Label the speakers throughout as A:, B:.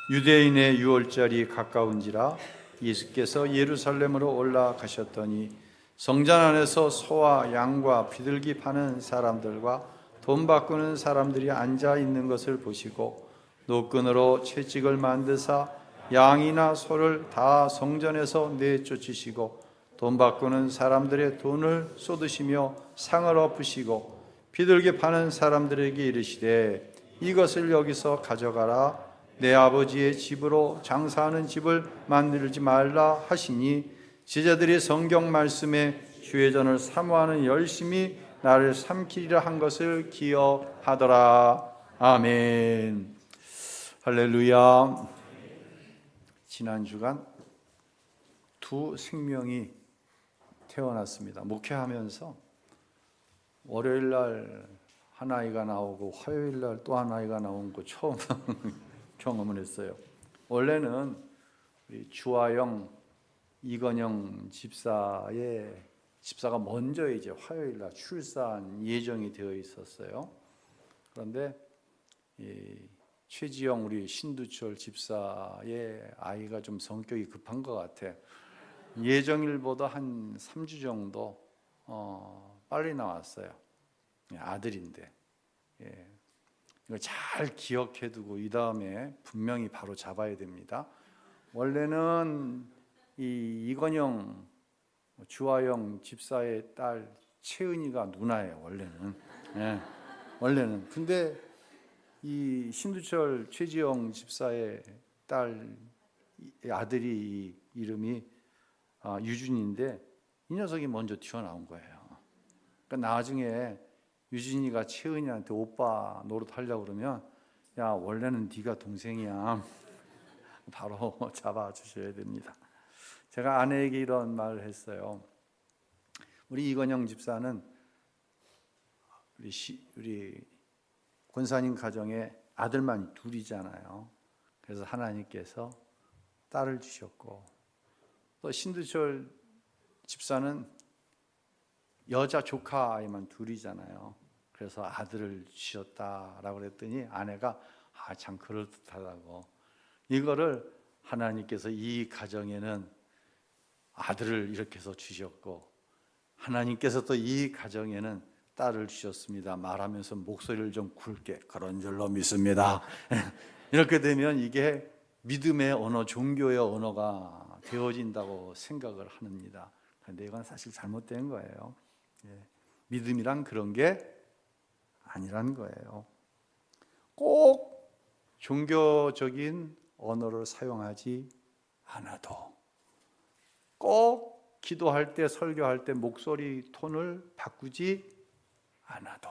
A: 유대인의 유월절이 가까운지라 예수께서 예루살렘으로 올라가셨더니 성전 안에서 소와 양과 비둘기 파는 사람들과 돈 바꾸는 사람들이 앉아 있는 것을 보시고 노끈으로 채찍을 만드사 양이나 소를 다 성전에서 내쫓으시고 돈 바꾸는 사람들의 돈을 쏟으시며 상을 엎으시고 비둘기 파는 사람들에게 이르시되 이것을 여기서 가져가라. 내 아버지의 집으로 장사하는 집을 만들지 말라 하시니 제자들이 성경 말씀에 주의 전을 사모하는 열심히 나를 삼키리라 한 것을 기억하더라. 아멘. 할렐루야. 지난 주간 두 생명이 태어났습니다. 목회하면서 월요일 날 한 아이가 나오고 화요일 날 또 한 아이가 나온 거 처음 경험을 했어요. 원래는 우리 주아영, 이건영 집사가 먼저 이제 화요일 날 출산 예정이 되어 있었어요. 그런데 최지영 우리 신두철 집사의 아이가 좀 성격이 급한 것 같아. 예정일보다 한 3주 정도 빨리 나왔어요. 아들인데. 이거 잘 기억해두고 이 다음에 분명히 바로 잡아야 됩니다. 원래는 이건영, 주아영 집사의 딸 채은이가 누나예요. 원래는. 근데 이 신두철 최지영 집사의 딸 아들이 이름이 유준인데 이 녀석이 먼저 튀어나온 거예요. 그러니까 나중에 유진이가 채은이한테 오빠 노릇하려고 그러면 야 원래는 네가 동생이야. 바로 잡아주셔야 됩니다. 제가 아내에게 이런 말을 했어요. 우리 이건영 집사는 우리 권사님 가정에 아들만 둘이잖아요. 그래서 하나님께서 딸을 주셨고 또 신두철 집사는 여자 조카 아이만 둘이잖아요. 그래서 아들을 주셨다라고 그랬더니 아내가 참 그럴듯하다고. 이거를 하나님께서 이 가정에는 아들을 이렇게 해서 주셨고 하나님께서 또 이 가정에는 딸을 주셨습니다. 말하면서 목소리를 좀 굵게 그런 줄로 믿습니다. 이렇게 되면 이게 믿음의 언어, 종교의 언어가 되어진다고 생각을 합니다. 그런데 이건 사실 잘못된 거예요. 믿음이란 그런 게 아니란 거예요. 꼭 종교적인 언어를 사용하지 않아도 꼭 기도할 때 설교할 때 목소리 톤을 바꾸지 않아도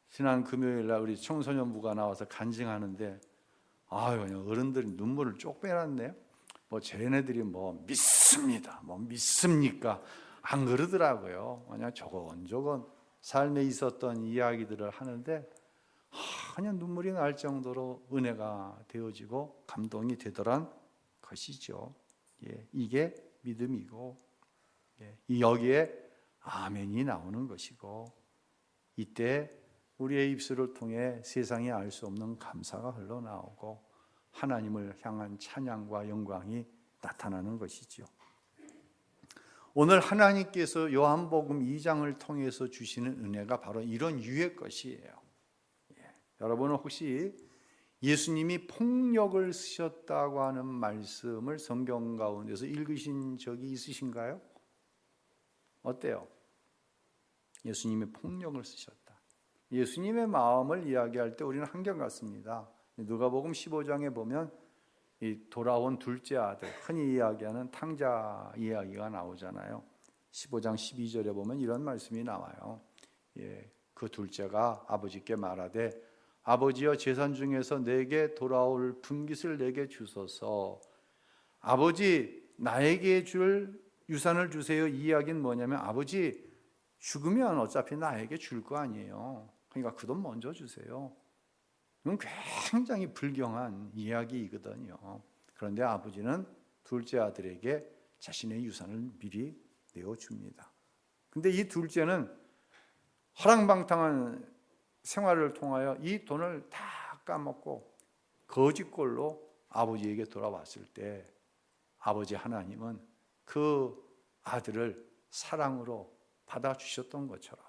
A: 지난 금요일 날 우리 청소년부가 나와서 간증하는데 그냥 어른들이 눈물을 쪽 빼놨네요. 쟤네들이 믿습니다. 믿습니까? 안 그러더라고요. 그냥 조곤조곤 삶에 있었던 이야기들을 하는데 그냥 눈물이 날 정도로 은혜가 되어지고 감동이 되더란 것이죠. 이게 믿음이고 여기에 아멘이 나오는 것이고 이때 우리의 입술을 통해 세상이 알 수 없는 감사가 흘러나오고 하나님을 향한 찬양과 영광이 나타나는 것이죠. 오늘 하나님께서 요한복음 2장을 통해서 주시는 은혜가 바로 이런 유의 것이에요. 여러분은 혹시 예수님이 폭력을 쓰셨다고 하는 말씀을 성경 가운데서 읽으신 적이 있으신가요? 어때요? 예수님이 폭력을 쓰셨다. 예수님의 마음을 이야기할 때 우리는 한결같습니다. 누가복음 15장에 보면 이 돌아온 둘째 아들, 흔히 이야기하는 탕자 이야기가 나오잖아요. 15장 12절에 보면 이런 말씀이 나와요. 그 둘째가 아버지께 말하되 아버지여 재산 중에서 내게 돌아올 분깃을 내게 주소서. 아버지 나에게 줄 유산을 주세요. 이 이야기는 뭐냐면 아버지 죽으면 어차피 나에게 줄 거 아니에요. 그러니까 그 돈 먼저 주세요. 이건 굉장히 불경한 이야기이거든요. 그런데 아버지는 둘째 아들에게 자신의 유산을 미리 내어줍니다. 근데 이 둘째는 허랑방탕한 생활을 통하여 이 돈을 다 까먹고 거짓골로 아버지에게 돌아왔을 때 아버지 하나님은 그 아들을 사랑으로 받아주셨던 것처럼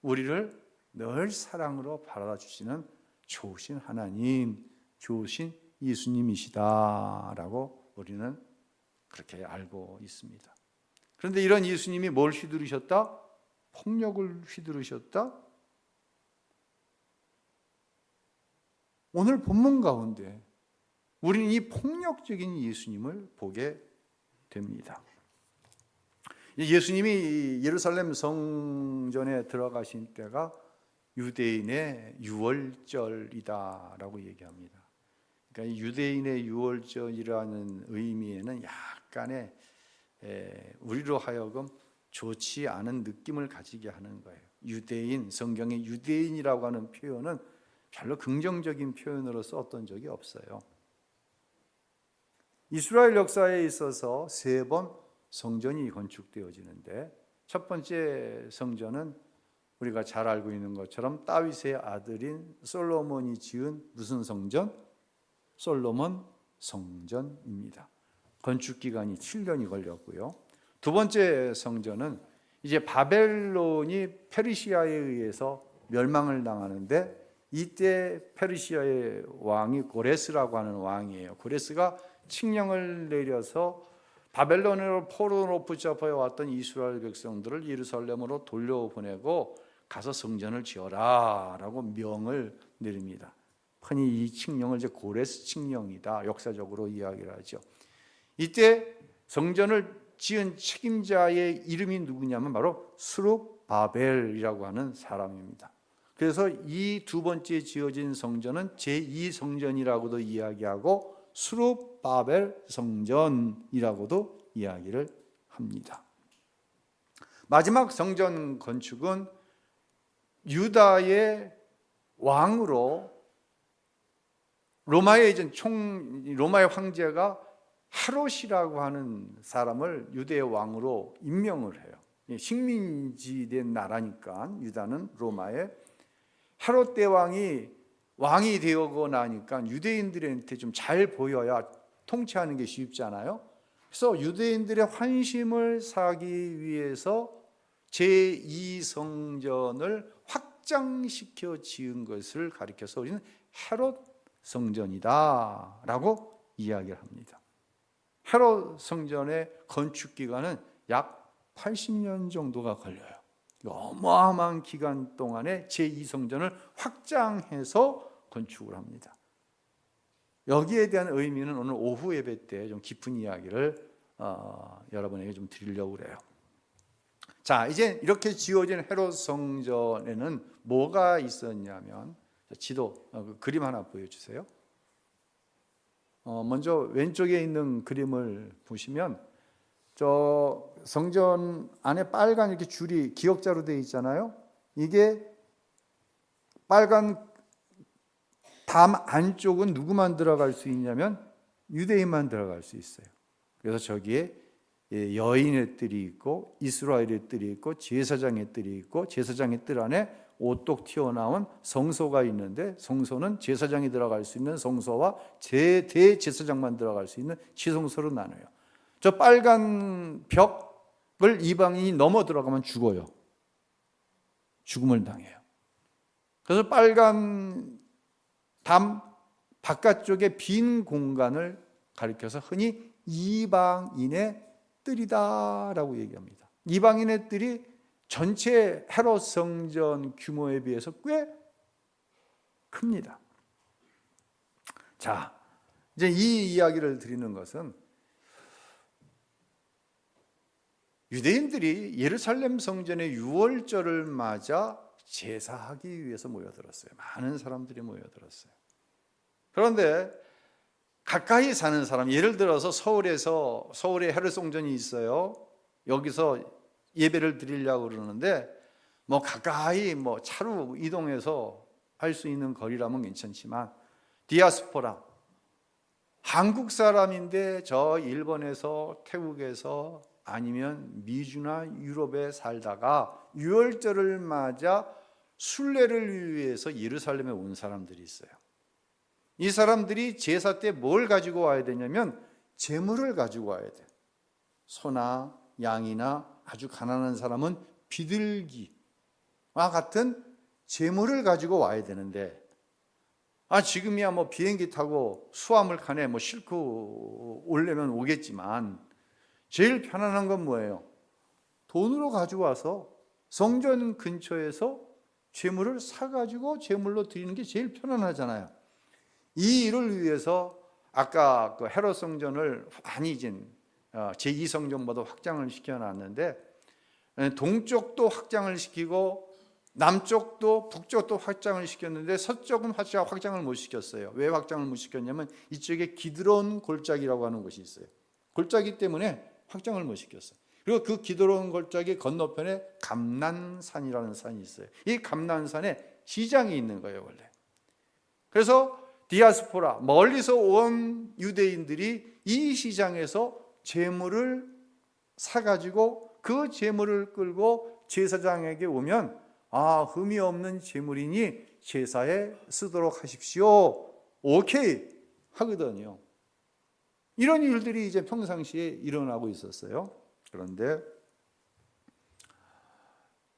A: 우리를 늘 사랑으로 받아주시는 좋으신 하나님, 좋으신 예수님이시다라고 우리는 그렇게 알고 있습니다. 그런데 이런 예수님이 뭘 휘두르셨다? 폭력을 휘두르셨다? 오늘 본문 가운데 우리는 이 폭력적인 예수님을 보게 됩니다. 예수님이 예루살렘 성전에 들어가신 때가 유대인의 유월절이다라고 얘기합니다. 그러니까 유대인의 유월절이라는 의미에는 약간의 우리로 하여금 좋지 않은 느낌을 가지게 하는 거예요. 유대인, 성경의 유대인이라고 하는 표현은 별로 긍정적인 표현으로 썼던 적이 없어요. 이스라엘 역사에 있어서 3번 성전이 건축되어지는데 첫 번째 성전은 우리가 잘 알고 있는 것처럼 다윗의 아들인 솔로몬이 지은 무슨 성전? 솔로몬 성전입니다. 건축 기간이 7년이 걸렸고요. 두 번째 성전은 이제 바벨론이 페르시아에 의해서 멸망을 당하는데 이때 페르시아의 왕이 고레스라고 하는 왕이에요. 고레스가 칙령을 내려서 바벨론으로 포로로 붙잡혀 왔던 이스라엘 백성들을 예루살렘으로 돌려보내고 가서 성전을 지어라 라고 명을 내립니다. 흔히 이 칙령을 이제 고레스 칙령이다 역사적으로 이야기를 하죠. 이때 성전을 지은 책임자의 이름이 누구냐면 바로 스룹바벨이라고 하는 사람입니다. 그래서 이 두 번째 지어진 성전은 제2성전이라고도 이야기하고 스룹바벨 성전이라고도 이야기를 합니다. 마지막 성전 건축은 유다의 왕으로 로마의 황제가 헤롯이라고 하는 사람을 유대의 왕으로 임명을 해요. 식민지된 나라니까 유다는 로마의 헤롯 대왕이 왕이 되고 나니까 유대인들한테 좀 잘 보여야 통치하는 게 쉽잖아요. 그래서 유대인들의 환심을 사기 위해서 제2성전을 확장시켜 지은 것을 가리켜서 우리는 헤롯 성전이다 라고 이야기를 합니다. 헤롯 성전의 건축 기간은 약 80년 정도가 걸려요. 어마어마한 기간 동안에 제2성전을 확장해서 건축을 합니다. 여기에 대한 의미는 오늘 오후 예배 때 좀 깊은 이야기를 여러분에게 좀 드리려고 그래요. 자, 이제 이렇게 지어진 헤롯 성전에는 뭐가 있었냐면 지도 그림 하나 보여주세요. 먼저 왼쪽에 있는 그림을 보시면 저 성전 안에 빨간 이렇게 줄이 기역자로 되어 있잖아요. 이게 빨간 담 안쪽은 누구만 들어갈 수 있냐면 유대인만 들어갈 수 있어요. 그래서 저기에 여인의 뜰이 있고 이스라엘의 뜰이 있고 제사장의 뜰이 있고 제사장의 뜰 안에 오똑 튀어나온 성소가 있는데 성소는 제사장이 들어갈 수 있는 성소와 대제사장만 들어갈 수 있는 지성소로 나눠요. 저 빨간 벽을 이방인이 넘어 들어가면 죽어요. 죽음을 당해요. 그래서 빨간 담 바깥쪽에 빈 공간을 가리켜서 흔히 이방인의 뜰이다라고 얘기합니다. 이방인의 뜰이 전체 헤롯 성전 규모에 비해서 꽤 큽니다. 자, 이제 이 이야기를 드리는 것은 유대인들이 예루살렘 성전의 유월절을 맞아 제사하기 위해서 모여들었어요. 많은 사람들이 모여들었어요. 그런데 가까이 사는 사람, 예를 들어서 서울에 헤롯 성전이 있어요. 여기서 예배를 드리려고 그러는데 가까이 차로 이동해서 할 수 있는 거리라면 괜찮지만 디아스포라, 한국 사람인데 저 일본에서 태국에서 아니면 미주나 유럽에 살다가 유월절을 맞아 순례를 위해서 예루살렘에 온 사람들이 있어요. 이 사람들이 제사 때 뭘 가지고 와야 되냐면 제물을 가지고 와야 돼. 소나 양이나 아주 가난한 사람은 비둘기와 같은 제물을 가지고 와야 되는데, 지금이야 뭐 비행기 타고 수화물 칸에 뭐 싣고 오려면 오겠지만 제일 편안한 건 뭐예요? 돈으로 가지고 와서 성전 근처에서 제물을 사가지고 제물로 드리는 게 제일 편안하잖아요. 이 일을 위해서 아까 그 헤롯 성전을 많이 제2성전보다 확장을 시켜놨는데, 동쪽도 확장을 시키고 남쪽도 북쪽도 확장을 시켰는데 서쪽은 확장을 못 시켰어요. 왜 확장을 못 시켰냐면 이쪽에 기드론 골짜기라고 하는 곳이 있어요. 골짜기 때문에 확장을 못 시켰어요. 그리고 그 기드론 골짜기 건너편에 감난산이라는 산이 있어요. 이 감난산에 시장이 있는 거예요, 원래. 그래서 디아스포라, 멀리서 온 유대인들이 이 시장에서 제물을 사가지고 그 제물을 끌고 제사장에게 오면 흠이 없는 제물이니 제사에 쓰도록 하십시오. 오케이 하거든요. 이런 일들이 이제 평상시에 일어나고 있었어요. 그런데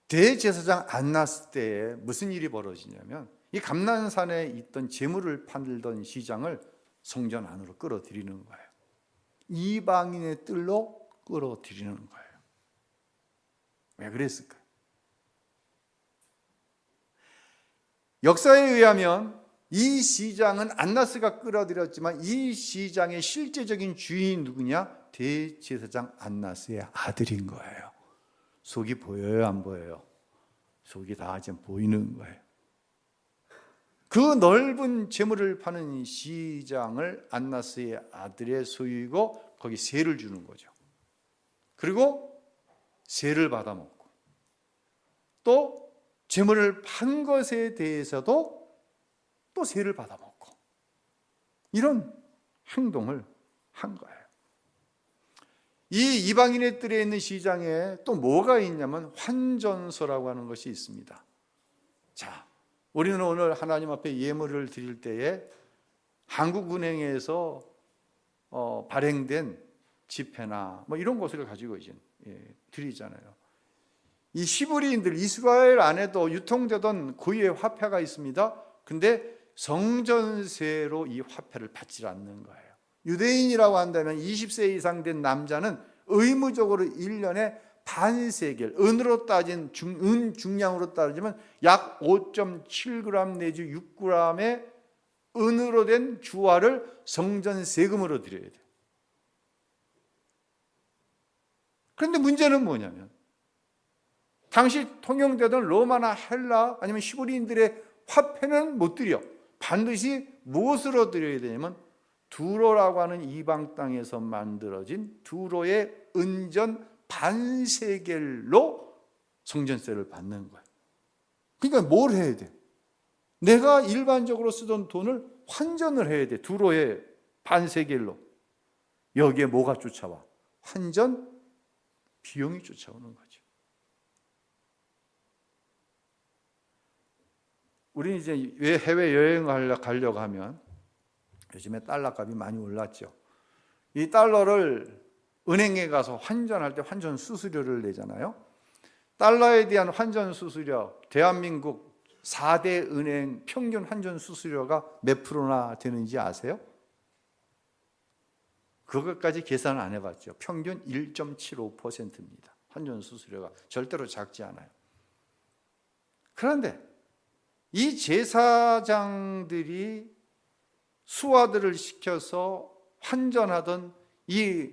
A: 대제사장 안나스 때에 무슨 일이 벌어지냐면 이 감난산에 있던 제물을 팔던 시장을 성전 안으로 끌어들이는 거예요. 이방인의 뜰로 끌어들이는 거예요. 왜 그랬을까요? 역사에 의하면 이 시장은 안나스가 끌어들였지만 이 시장의 실제적인 주인이 누구냐? 대제사장 안나스의 아들인 거예요. 속이 보여요, 안 보여요? 속이 다 지금 보이는 거예요. 그 넓은 재물을 파는 시장을 안나스의 아들의 소유이고 거기 세를 주는 거죠. 그리고 세를 받아먹고 또 재물을 판 것에 대해서도 또 세를 받아먹고 이런 행동을 한 거예요. 이 이방인의 뜰에 있는 시장에 또 뭐가 있냐면 환전소라고 하는 것이 있습니다. 자, 우리는 오늘 하나님 앞에 예물을 드릴 때에 한국은행에서 발행된 지폐나 뭐 이런 것을 가지고 이제 드리잖아요. 이 히브리인들 이스라엘 안에도 유통되던 고유의 화폐가 있습니다. 근데 성전세로 이 화폐를 받지 않는 거예요. 유대인이라고 한다면 20세 이상 된 남자는 의무적으로 1년에 반세겔, 은으로 따진 은 중량으로 따지면 약 5.7g 내지 6g의 은으로 된 주화를 성전 세금으로 드려야 돼요. 그런데 문제는 뭐냐면 당시 통용되던 로마나 헬라 아니면 히브리인들의 화폐는 못 드려. 반드시 무엇으로 드려야 되냐면 두로라고 하는 이방 땅에서 만들어진 두로의 은전 반세겔로 성전세를 받는 거예요. 그러니까 뭘 해야 돼? 내가 일반적으로 쓰던 돈을 환전을 해야 돼. 두로의 반세겔로. 여기에 뭐가 쫓아와? 환전 비용이 쫓아오는 거죠. 우리는 이제 왜 해외여행을 가려고 하면 요즘에 달러 값이 많이 올랐죠. 이 달러를 은행에 가서 환전할 때 환전 수수료를 내잖아요. 달러에 대한 환전 수수료, 대한민국 4대 은행 평균 환전 수수료가 몇 프로나 되는지 아세요? 그것까지 계산을 안 해봤죠. 평균 1.75%입니다. 환전 수수료가 절대로 작지 않아요. 그런데 이 제사장들이 수화들을 시켜서 환전하던 이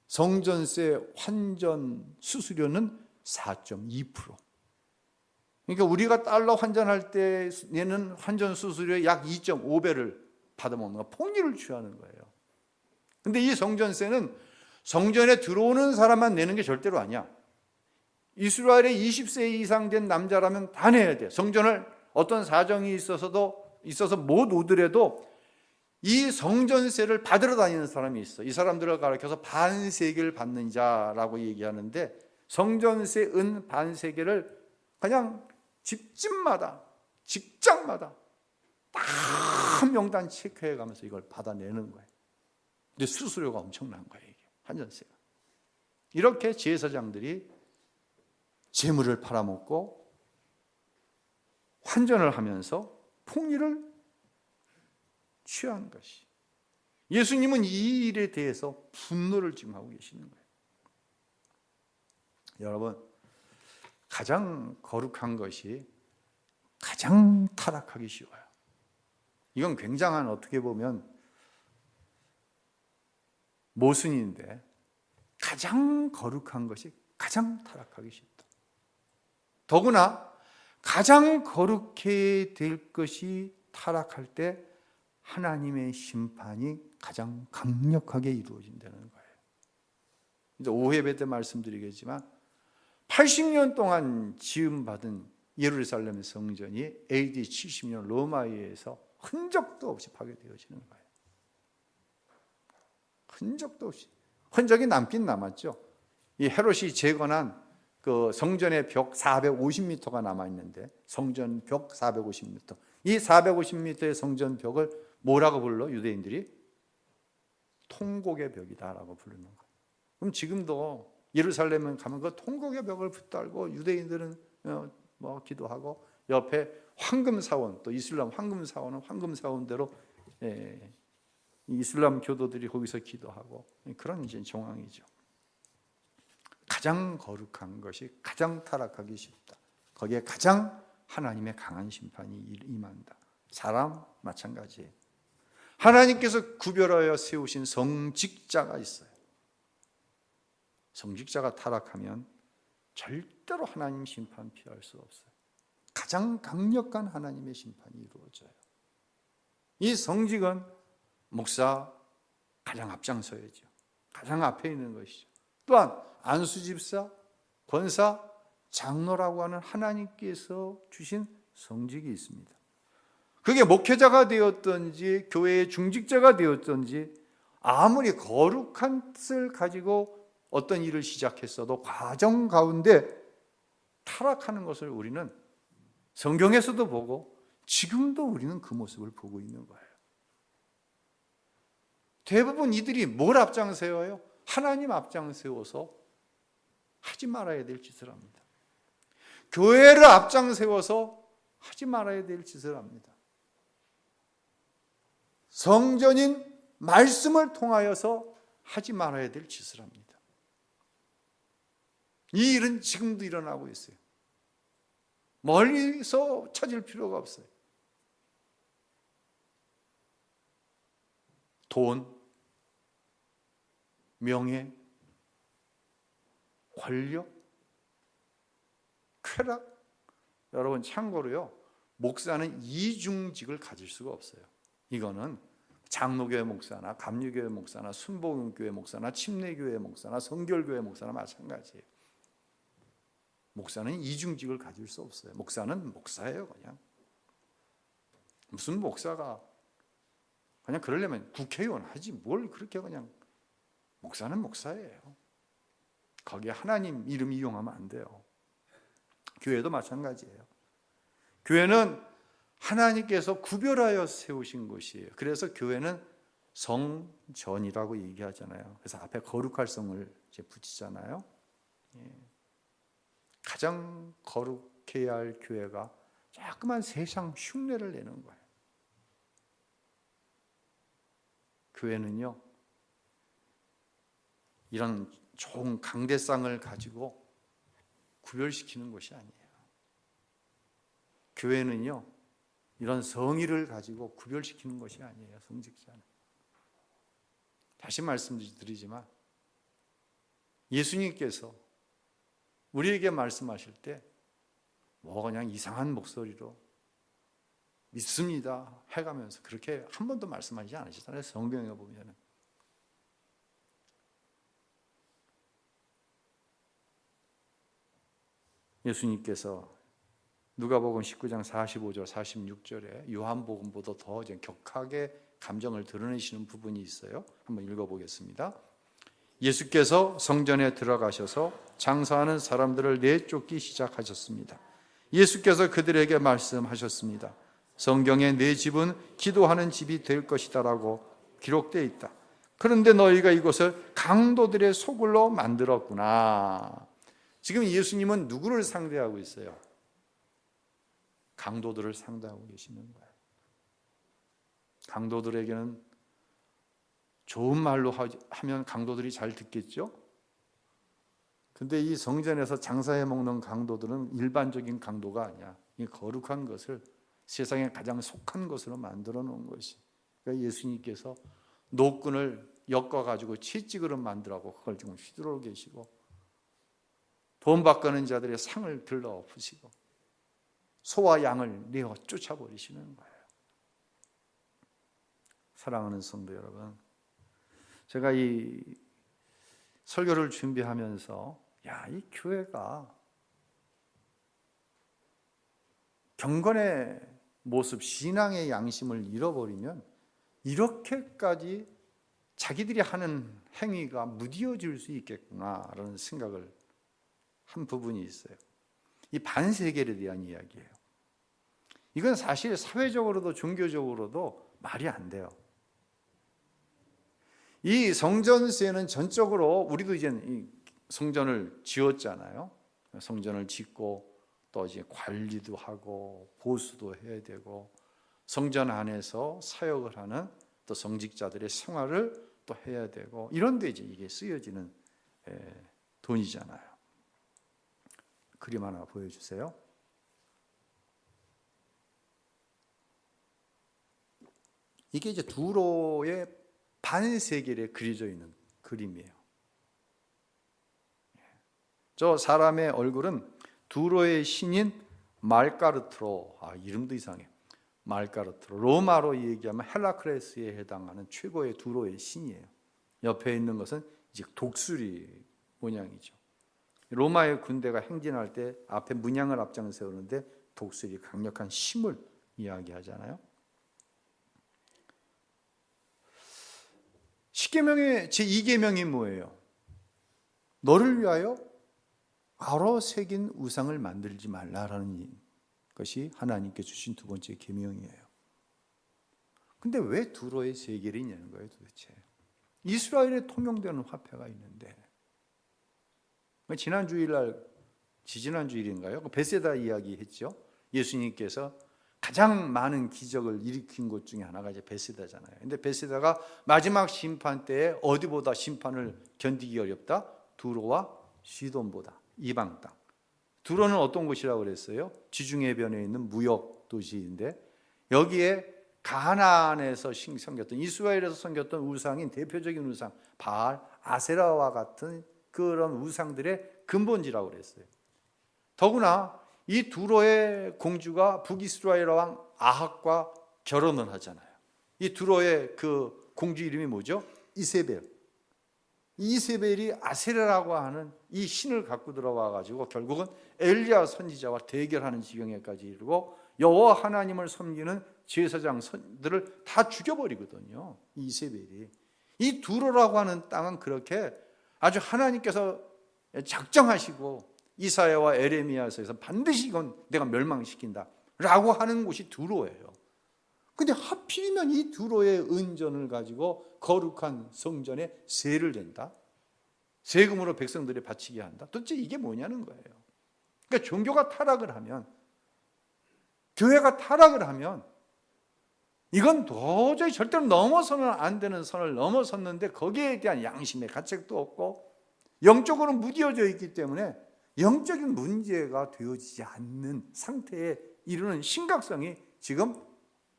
A: 성전세 환전 수수료는 4.2%. 그러니까 우리가 달러 환전할 때 내는 환전 수수료의 약 2.5배를 받아먹는 거, 폭리를 취하는 거예요. 근데 이 성전세는 성전에 들어오는 사람만 내는 게 절대로 아니야. 이스라엘에 20세 이상 된 남자라면 다 내야 돼. 성전을 어떤 사정이 있어서 못 오더라도 이 성전세를 받으러 다니는 사람이 있어. 이 사람들을 가르쳐서 반세겔 받는 자라고 얘기하는데 성전세 은 반세겔을 그냥 집집마다 직장마다 다 명단 체크해 가면서 이걸 받아내는 거예요. 근데 수수료가 엄청난 거예요, 이게. 환전세가. 이렇게 제사장들이 재물을 팔아먹고 환전을 하면서 폭리를 취한 것이. 예수님은 이 일에 대해서 분노를 지금 하고 계시는 거예요. 여러분, 가장 거룩한 것이 가장 타락하기 쉬워요. 이건 굉장한, 어떻게 보면 모순인데, 가장 거룩한 것이 가장 타락하기 쉽다. 더구나 가장 거룩해야 될 것이 타락할 때 하나님의 심판이 가장 강력하게 이루어진다는 거예요. 이제 오해배 때 말씀드리겠지만 80년 동안 지음받은 예루살렘 성전이 AD 70년 로마에 의해서 흔적도 없이 파괴되어지는 거예요. 흔적도 없이. 흔적이 남긴 남았죠. 이 헤롯이 재건한 그 성전의 벽 450m가 남아있는데, 성전 벽 450m. 이 450m의 성전 벽을 뭐라고 불러? 유대인들이 통곡의 벽이다라고 부르는 거예요. 그럼 지금도 예루살렘에 가면 그 통곡의 벽을 붙들고 유대인들은 기도하고, 옆에 황금사원, 또 이슬람 황금사원은 황금사원대로 이슬람 교도들이 거기서 기도하고, 그런 이제 정황이죠. 가장 거룩한 것이 가장 타락하기 쉽다. 거기에 가장 하나님의 강한 심판이 임한다. 사람 마찬가지예요. 하나님께서 구별하여 세우신 성직자가 있어요. 성직자가 타락하면 절대로 하나님 심판 피할 수 없어요. 가장 강력한 하나님의 심판이 이루어져요. 이 성직은 목사 가장 앞장서야죠. 가장 앞에 있는 것이죠. 또한 안수집사, 권사, 장로라고 하는 하나님께서 주신 성직이 있습니다. 그게 목회자가 되었든지 교회의 중직자가 되었든지 아무리 거룩한 뜻을 가지고 어떤 일을 시작했어도 과정 가운데 타락하는 것을 우리는 성경에서도 보고 지금도 우리는 그 모습을 보고 있는 거예요. 대부분 이들이 뭘 앞장세워요? 하나님 앞장세워서 하지 말아야 될 짓을 합니다. 교회를 앞장세워서 하지 말아야 될 짓을 합니다. 성전인 말씀을 통하여서 하지 말아야 될 짓을 합니다. 이 일은 지금도 일어나고 있어요. 멀리서 찾을 필요가 없어요. 돈, 명예, 권력, 쾌락. 여러분 참고로요, 목사는 이중직을 가질 수가 없어요. 이거는 장로교회 목사나 감리교회 목사나 순복음교회 목사나 침례교회 목사나 성결교회 목사나 마찬가지예요. 목사는 이중직을 가질 수 없어요. 목사는 목사예요. 그냥 무슨 목사가 그냥 그러려면 국회의원 하지 뭘 그렇게 그냥. 목사는 목사예요. 거기에 하나님 이름 이용하면 안 돼요. 교회도 마찬가지예요. 교회는 하나님께서 구별하여 세우신 것이에요. 그래서 교회는 성전이라고 얘기하잖아요. 그래서 앞에 거룩할 성을 이제 붙이잖아요. 가장 거룩해야 할 교회가 자꾸만 세상 흉내를 내는 거예요. 교회는요, 이런 좋은 강대상을 가지고 구별시키는 것이 아니에요. 교회는요, 이런 성의를 가지고 구별시키는 것이 아니에요. 성직자는. 다시 말씀드리지만 예수님께서 우리에게 말씀하실 때 뭐 그냥 이상한 목소리로 믿습니다 해가면서 그렇게 한 번도 말씀하지 않으시잖아요. 성경에 보면은. 예수님께서 누가복음 19장 45절 46절에 요한복음보다 더 격하게 감정을 드러내시는 부분이 있어요. 한번 읽어보겠습니다. 예수께서 성전에 들어가셔서 장사하는 사람들을 내쫓기 시작하셨습니다. 예수께서 그들에게 말씀하셨습니다. 성경에 내 집은 기도하는 집이 될 것이다라고 기록되어 있다. 그런데 너희가 이곳을 강도들의 소굴로 만들었구나. 지금 예수님은 누구를 상대하고 있어요? 강도들을 상대하고 계시는 거예요. 강도들에게는 좋은 말로 하면 강도들이 잘 듣겠죠? 근데 이 성전에서 장사해 먹는 강도들은 일반적인 강도가 아니야. 이 거룩한 것을 세상에 가장 속한 것으로 만들어 놓은 것이. 그러니까 예수님께서 노끈을 엮어가지고 채찍으로 만들라고 그걸 지금 휘두르고 계시고, 돈 바꾸는 자들의 상을 들러 엎으시고, 소와 양을 내어 쫓아버리시는 거예요. 사랑하는 성도 여러분, 제가 이 설교를 준비하면서 이 교회가 경건의 모습, 신앙의 양심을 잃어버리면 이렇게까지 자기들이 하는 행위가 무디어질 수 있겠구나라는 생각을 한 부분이 있어요. 이 반세계에 대한 이야기예요. 이건 사실 사회적으로도 종교적으로도 말이 안 돼요. 이 성전세는 전적으로, 우리도 이제 이 성전을 지었잖아요. 성전을 짓고 또 이제 관리도 하고 보수도 해야 되고, 성전 안에서 사역을 하는 또 성직자들의 생활을 또 해야 되고, 이런데 이제 이게 쓰여지는 돈이잖아요. 그림 하나 보여주세요. 이게 이제 두로의 반세겔에 그려져 있는 그림이에요. 저 사람의 얼굴은 두로의 신인 말가르트로, 이름도 이상해. 말가르트로, 로마로 얘기하면 헬라크레스에 해당하는 최고의 두로의 신이에요. 옆에 있는 것은 이제 독수리 모양이죠. 로마의 군대가 행진할 때 앞에 문양을 앞장 세우는데 독수리, 강력한 힘을 이야기하잖아요. 십계명의 제2계명이 뭐예요? 너를 위하여 아로 새긴 우상을 만들지 말라라는 것이 하나님께 주신 두 번째 계명이에요. 근데 왜 두로의 세겔이 있냐는 거예요 도대체. 이스라엘에 통용되는 화폐가 있는데, 지난 주일날, 지지난 주일인가요? 베세다 이야기 했죠. 예수님께서 가장 많은 기적을 일으킨 곳 중에 하나가 이제 베세다잖아요. 근데 베세다가 마지막 심판 때에 어디보다 심판을 견디기 어렵다? 두로와 시돈보다, 이방 땅. 두로는 어떤 곳이라고 그랬어요? 지중해변에 있는 무역 도시인데, 여기에 가나안에서 생겼던, 이스라엘에서 생겼던 우상인 대표적인 우상 바알, 아세라와 같은 그런 우상들의 근본지라고 그랬어요. 더구나 이 두로의 공주가 북이스라엘 왕 아합과 결혼을 하잖아요. 이 두로의 그 공주 이름이 뭐죠? 이세벨. 이세벨이 아세라라고 하는 이 신을 갖고 들어와 가지고 결국은 엘리야 선지자와 대결하는 지경에까지 이르고, 여호와 하나님을 섬기는 제사장들을 다 죽여버리거든요. 이세벨이. 이 두로라고 하는 땅은 그렇게 아주 하나님께서 작정하시고 이사야와 에레미야서에서 반드시 이건 내가 멸망시킨다 라고 하는 곳이 두로예요. 근데 하필이면 이 두로의 은전을 가지고 거룩한 성전에 세를 댄다, 세금으로 백성들이 바치게 한다. 도대체 이게 뭐냐는 거예요. 그러니까 종교가 타락을 하면, 교회가 타락을 하면, 이건 도저히 절대로 넘어서는 안 되는 선을 넘어섰는데 거기에 대한 양심의 가책도 없고 영적으로 무디어져 있기 때문에 영적인 문제가 되어지지 않는 상태에 이르는 심각성이 지금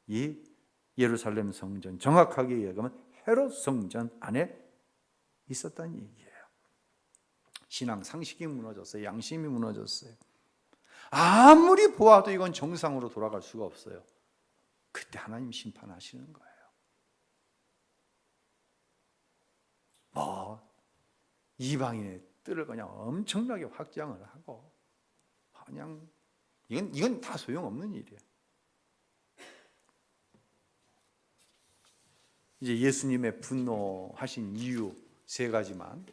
A: 이 예루살렘 성전, 정확하게 얘기하면 헤롯 성전 안에 있었다는 얘기예요. 신앙 상식이 무너졌어요. 양심이 무너졌어요. 아무리 보아도 이건 정상으로 돌아갈 수가 없어요. 그때 하나님 심판하시는 거예요. 이방인의 뜰을 그냥 엄청나게 확장을 하고, 그냥 이건 다 소용없는 일이에요. 이제 예수님의 분노하신 이유 세 가지만,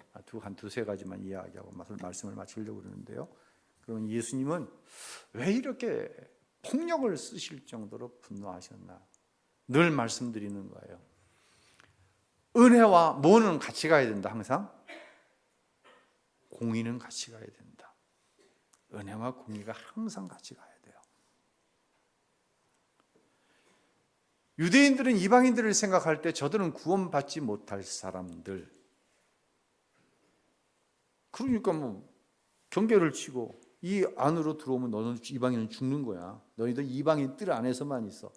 A: 두세 가지만 이야기하고 말씀을 마치려고 그러는데요. 그러면 예수님은 왜 이렇게 폭력을 쓰실 정도로 분노하셨나? 늘 말씀드리는 거예요. 은혜와 뭐는 같이 가야 된다. 항상 공의는 같이 가야 된다. 은혜와 공의가 항상 같이 가야 돼요. 유대인들은 이방인들을 생각할 때 저들은 구원받지 못할 사람들, 그러니까 뭐 경계를 치고 이 안으로 들어오면 너는 이방인은 죽는 거야. 너희들 이방인 뜰 안에서만 있어.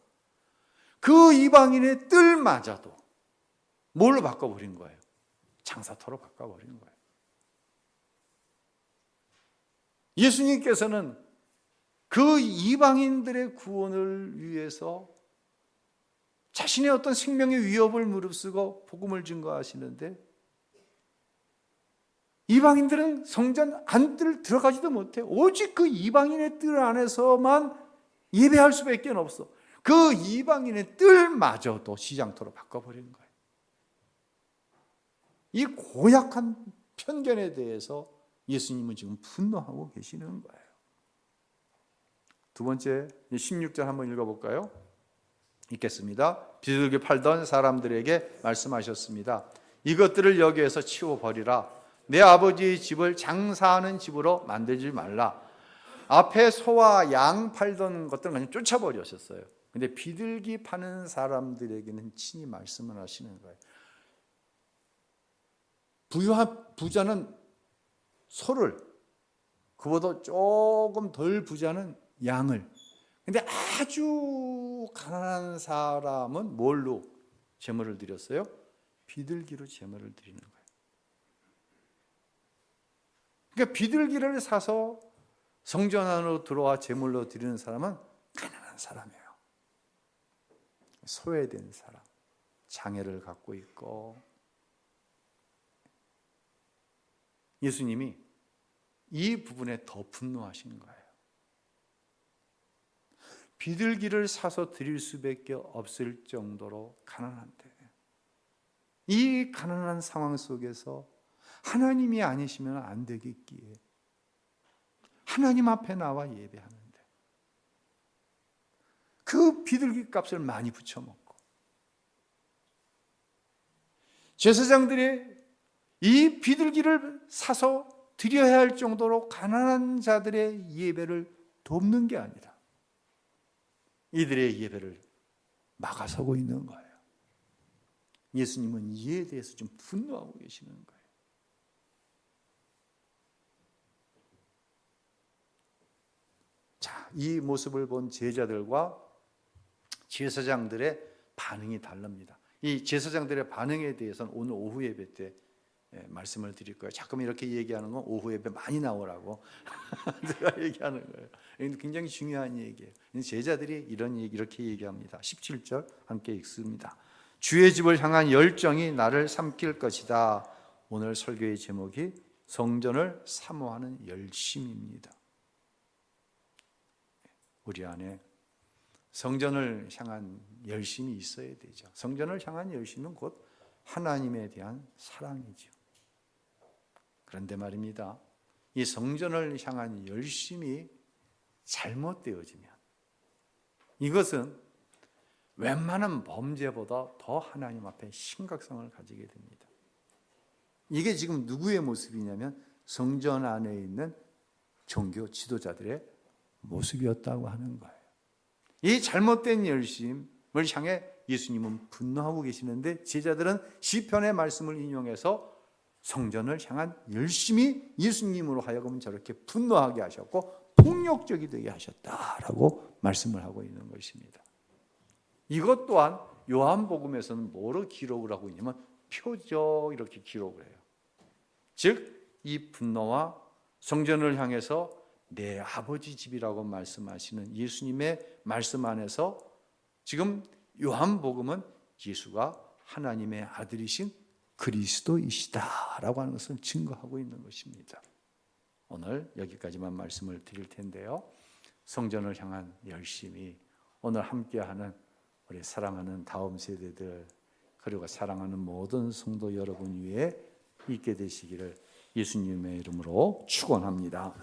A: 그 이방인의 뜰마저도 뭘로 바꿔버린 거예요? 장사터로 바꿔버린 거예요. 예수님께서는 그 이방인들의 구원을 위해서 자신의 어떤 생명의 위협을 무릅쓰고 복음을 증거하시는데 이방인들은 성전 안뜰 들어가지도 못해. 오직 그 이방인의 뜰 안에서만 예배할 수밖에 없어. 그 이방인의 뜰마저도 시장터로 바꿔버린 거예요. 이 고약한 편견에 대해서 예수님은 지금 분노하고 계시는 거예요. 두 번째 16절 한번 읽어볼까요? 읽겠습니다. 비둘기 팔던 사람들에게 말씀하셨습니다. 이것들을 여기에서 치워버리라. 내 아버지의 집을 장사하는 집으로 만들지 말라. 앞에 소와 양 팔던 것들은 그냥 쫓아버리셨어요. 근데 비둘기 파는 사람들에게는 친히 말씀을 하시는 거예요. 부유한 부자는 소를, 그보다 조금 덜 부자는 양을. 근데 아주 가난한 사람은 뭘로 제물을 드렸어요? 비둘기로 제물을 드리는 거예요. 그러니까 비둘기를 사서 성전 안으로 들어와 제물로 드리는 사람은 가난한 사람이에요. 소외된 사람, 장애를 갖고 있고. 예수님이 이 부분에 더 분노하신 거예요. 비둘기를 사서 드릴 수밖에 없을 정도로 가난한데, 이 가난한 상황 속에서 하나님이 아니시면 안 되겠기에 하나님 앞에 나와 예배하는데 그 비둘기 값을 많이 붙여먹고, 제사장들이 이 비둘기를 사서 드려야 할 정도로 가난한 자들의 예배를 돕는 게 아니라 이들의 예배를 막아서고 있는 거예요. 예수님은 이에 대해서 좀 분노하고 계시는 거예요. 자, 이 모습을 본 제자들과 제사장들의 반응이 다릅니다. 이 제사장들의 반응에 대해서는 오늘 오후 예배 때 말씀을 드릴 거예요. 자꾸만 이렇게 얘기하는 건 오후 예배 많이 나오라고 제가 얘기하는 거예요. 굉장히 중요한 얘기예요. 제자들이 이렇게 얘기합니다. 17절 함께 읽습니다. 주의 집을 향한 열정이 나를 삼킬 것이다. 오늘 설교의 제목이 성전을 사모하는 열심입니다. 우리 안에 성전을 향한 열심이 있어야 되죠. 성전을 향한 열심은 곧 하나님에 대한 사랑이죠. 그런데 말입니다, 이 성전을 향한 열심이 잘못되어지면 이것은 웬만한 범죄보다 더 하나님 앞에 심각성을 가지게 됩니다. 이게 지금 누구의 모습이냐면 성전 안에 있는 종교 지도자들의 모습이었다고 하는 거예요. 이 잘못된 열심을 향해 예수님은 분노하고 계시는데 제자들은 시편의 말씀을 인용해서 성전을 향한 열심이 예수님으로 하여금 저렇게 분노하게 하셨고 폭력적이 되게 하셨다라고 말씀을 하고 있는 것입니다. 이것 또한 요한복음에서는 뭐로 기록을 하고 있냐면 표적 이렇게 기록을 해요. 즉 이 분노와 성전을 향해서 내 아버지 집이라고 말씀하시는 예수님의 말씀 안에서 지금 요한복음은 예수가 하나님의 아들이신 그리스도이시다라고 하는 것을 증거하고 있는 것입니다. 오늘 여기까지만 말씀을 드릴 텐데요. 성전을 향한 열심이 오늘 함께하는 우리 사랑하는 다음 세대들 그리고 사랑하는 모든 성도 여러분 위에 있게 되시기를 예수님의 이름으로 축원합니다.